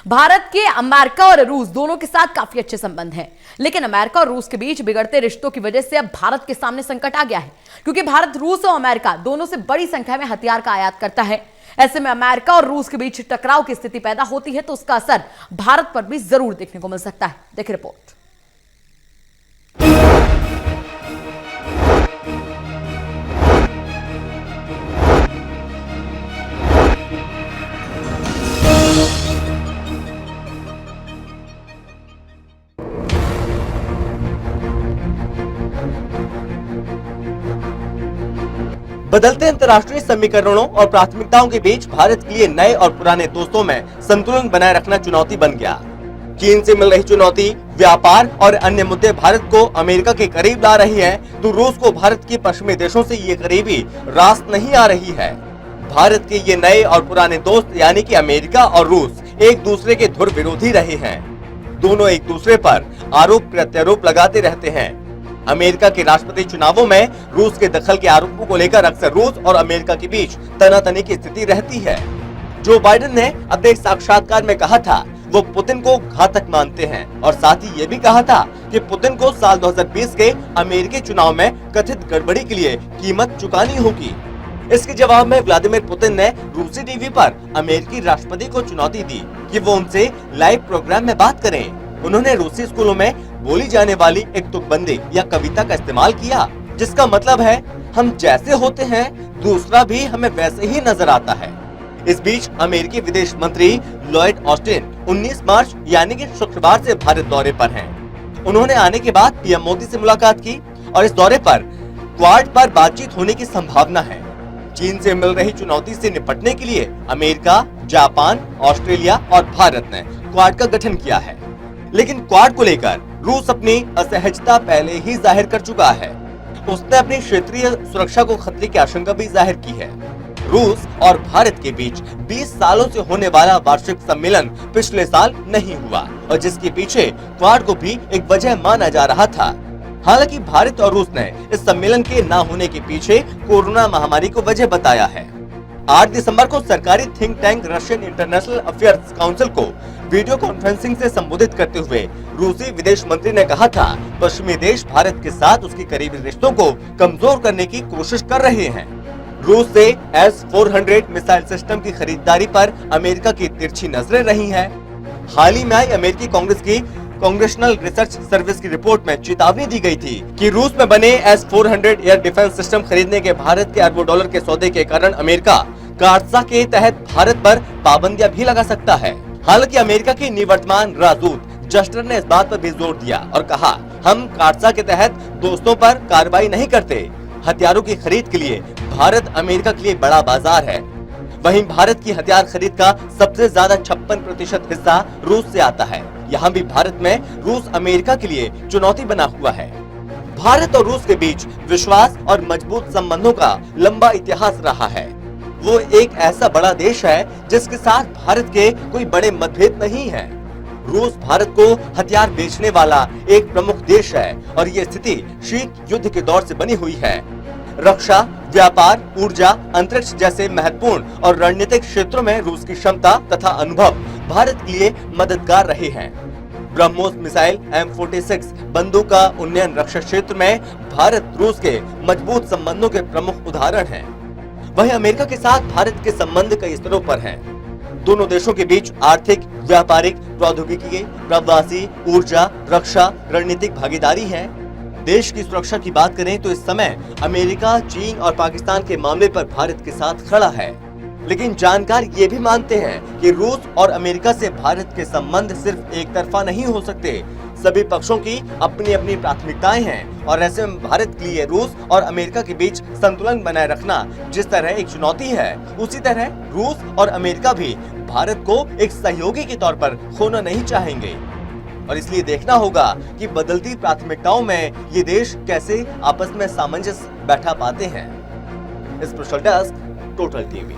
भारत के अमेरिका और रूस दोनों के साथ काफी अच्छे संबंध हैं, लेकिन अमेरिका और रूस के बीच बिगड़ते रिश्तों की वजह से अब भारत के सामने संकट आ गया है, क्योंकि भारत रूस और अमेरिका दोनों से बड़ी संख्या में हथियार का आयात करता है। ऐसे में अमेरिका और रूस के बीच टकराव की स्थिति पैदा होती है तो उसका असर भारत पर भी जरूर देखने को मिल सकता है। देखिए रिपोर्ट। बदलते अंतर्राष्ट्रीय समीकरणों और प्राथमिकताओं के बीच भारत के लिए नए और पुराने दोस्तों में संतुलन बनाए रखना चुनौती बन गया। चीन से मिल रही चुनौती, व्यापार और अन्य मुद्दे भारत को अमेरिका के करीब ला रही हैं, तो रूस को भारत के पश्चिमी देशों से ये करीबी रास नहीं आ रही है। भारत के ये नए और पुराने दोस्त यानी कि अमेरिका और रूस एक दूसरे के धुर विरोधी रहे हैं। दोनों एक दूसरे पर आरोप प्रत्यारोप लगाते रहते हैं। अमेरिका के राष्ट्रपति चुनावों में रूस के दखल के आरोपों को लेकर अक्सर रूस और अमेरिका के बीच तनातनी की स्थिति रहती है। जो बाइडेन ने अपने एक साक्षात्कार में कहा था वो पुतिन को घातक मानते हैं और साथ ही ये भी कहा था कि पुतिन को साल 2020 के अमेरिकी चुनाव में कथित गड़बड़ी के लिए कीमत चुकानी होगी। इसके जवाब में व्लादिमीर पुतिन ने रूसी टीवी पर अमेरिकी राष्ट्रपति को चुनौती दी कि वो उनसे लाइव प्रोग्राम में बात करें। उन्होंने रूसी स्कूलों में बोली जाने वाली एक तुकबंदी या कविता का इस्तेमाल किया, जिसका मतलब है हम जैसे होते हैं दूसरा भी हमें वैसे ही नजर आता है। इस बीच अमेरिकी विदेश मंत्री लॉयड ऑस्टिन 19 मार्च यानी कि शुक्रवार से भारत दौरे पर हैं। उन्होंने आने के बाद पीएम मोदी से मुलाकात की और इस दौरे पर क्वाड पर बातचीत होने की संभावना है। चीन से मिल रही चुनौती से निपटने के लिए अमेरिका, जापान, ऑस्ट्रेलिया और भारत ने क्वाड का गठन किया है, लेकिन क्वाड को लेकर रूस अपनी असहजता पहले ही जाहिर कर चुका है। उसने अपनी क्षेत्रीय सुरक्षा को खतरे की आशंका भी जाहिर की है। रूस और भारत के बीच 20 सालों से होने वाला वार्षिक सम्मेलन पिछले साल नहीं हुआ और जिसके पीछे क्वाड को भी एक वजह माना जा रहा था। हालांकि भारत और रूस ने इस सम्मेलन के न होने के पीछे कोरोना महामारी को वजह बताया है। 8 दिसंबर को सरकारी think tank Russian international affairs council को वीडियो कॉन्फ्रेंसिंग से संबोधित करते हुए रूसी विदेश मंत्री ने कहा था, पश्चिमी देश भारत के साथ उसकी करीबी रिश्तों को कमजोर करने की कोशिश कर रहे हैं। रूस से S-400 मिसाइल सिस्टम की खरीदारी पर अमेरिका की तिरछी नजरें रही हैं। हाल ही में आई अमेरिकी कांग्रेस की कांग्रेशनल रिसर्च सर्विस की रिपोर्ट में चेतावनी दी गई थी कि रूस में बने S-400 एयर डिफेंस सिस्टम खरीदने के भारत के अरबों डॉलर के सौदे के कारण अमेरिका कार्सा के तहत भारत पर पाबंदियां भी लगा सकता है। हालांकि अमेरिका के निवर्तमान राजदूत जस्टर ने इस बात पर भी जोर दिया और कहा, हम कार्सा के तहत दोस्तों पर कार्रवाई नहीं करते। हथियारों की खरीद के लिए भारत अमेरिका के लिए बड़ा बाजार है। वहीं भारत की हथियार खरीद का सबसे ज्यादा 56% हिस्सा रूस से आता है। यहाँ भी भारत में रूस अमेरिका के लिए चुनौती बना हुआ है। भारत और रूस के बीच विश्वास और मजबूत संबंधों का लंबा इतिहास रहा है। वो एक ऐसा बड़ा देश है जिसके साथ भारत के कोई बड़े मतभेद नहीं है। रूस भारत को हथियार बेचने वाला एक प्रमुख देश है और ये स्थिति शीत युद्ध के दौर से बनी हुई है। रक्षा, व्यापार, ऊर्जा, अंतरिक्ष जैसे महत्वपूर्ण और रणनीतिक क्षेत्रों में रूस की क्षमता तथा अनुभव भारत के लिए मददगार रहे हैं। ब्रह्मोस मिसाइल, M-46 बंदूक का उन्नयन रक्षा क्षेत्र में भारत रूस के मजबूत संबंधों के प्रमुख उदाहरण हैं। वहीं अमेरिका के साथ भारत के संबंध कई स्तरों पर हैं। दोनों देशों के बीच आर्थिक, व्यापारिक, प्रौद्योगिकी, प्रवासी, ऊर्जा, रक्षा, रणनीतिक भागीदारी है। देश की सुरक्षा की बात करें तो इस समय अमेरिका, चीन और पाकिस्तान के मामले पर भारत के साथ खड़ा है। लेकिन जानकार ये भी मानते हैं कि रूस और अमेरिका से भारत के संबंध सिर्फ एक तरफा नहीं हो सकते। सभी पक्षों की अपनी अपनी प्राथमिकताएं हैं और ऐसे में भारत के लिए रूस और अमेरिका के बीच संतुलन बनाए रखना जिस तरह एक चुनौती है, उसी तरह रूस और अमेरिका भी भारत को एक सहयोगी के तौर पर खोना नहीं चाहेंगे। और इसलिए देखना होगा कि बदलती प्राथमिकताओं में ये देश कैसे आपस में सामंजस्य बैठा पाते हैं। Special desk, total TV.